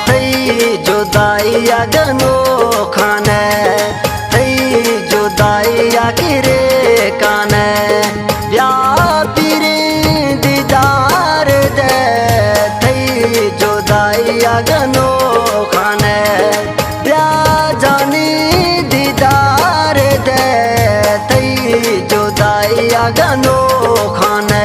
थई जुदाइया गनो खाने थई जुदाइया किरे काने या पीरे दीदार दे थई जुदाइया गनो खाने या जानी दीदार दे थई जुदाइया गनो खाने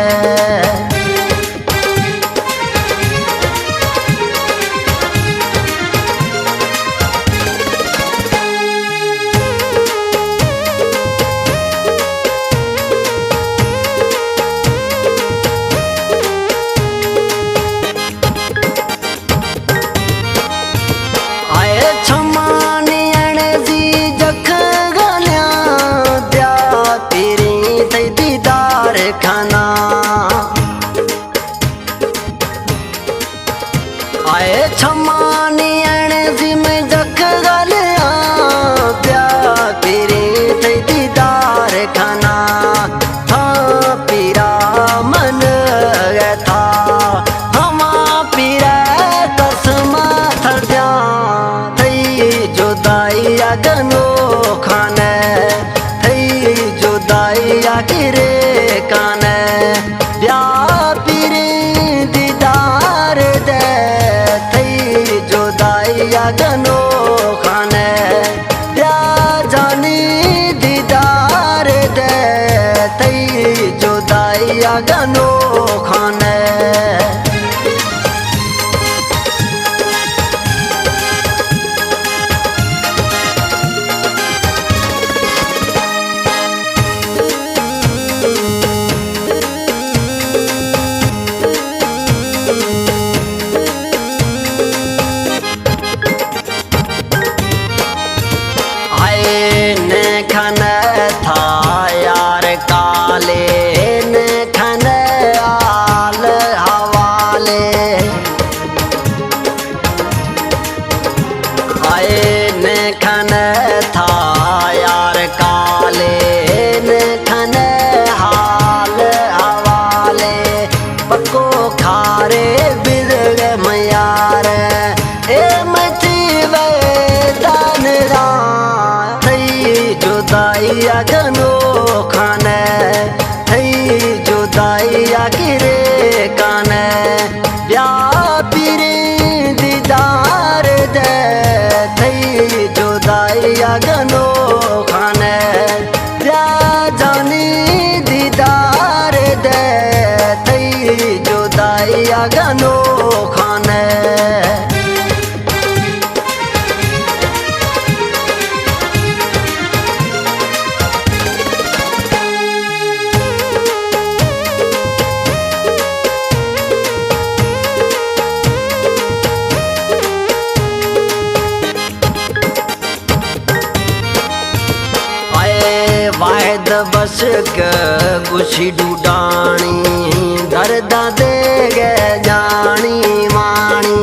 आए छमानी अणे जी में जख गलिया प्या पीरे थई दीदार खाना हाँ पीरा मन गया था हमा पीरा तस्मा थर जा थई जुदाइया गनो खाने थई जुदाइया किरे काने या पीरे दीदार दे जुदाइया गनो खाने या जानी दीदार दे थई जुदाइया गनो खाने खन था यार काले न खन आल हवाले आए न खन था यार काले न खन हाल हवाले पको खारे बिरग मयार ए मची वे दानरा जुदाइया गनो खाने थई जुदाइया किरे काने या पीरे दीदार दे थई जुदाइया गनो खाने या जानी दीदार दे थई जुदाइया गनो खाने वायद बस के गुशी डूडानी दर्द दे गे जानी मानी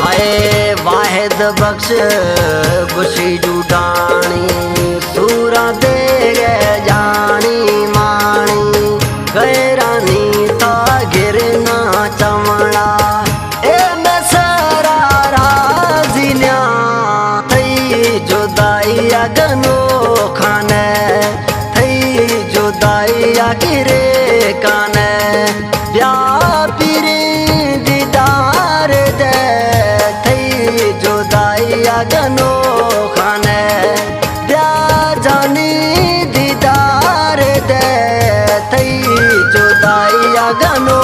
आए वायद बख्श गुशी डूडानी सूरा दे गे जानी मानी गैरानी था गिरना चमड़ा ए मसरा राजिन्या जुदाइया गनो खाने थई जुदाइया किरे काने या पीरे दीदार दे थई जुदाइया गनो खाने या जानी दीदार दे थई जुदाइया गनो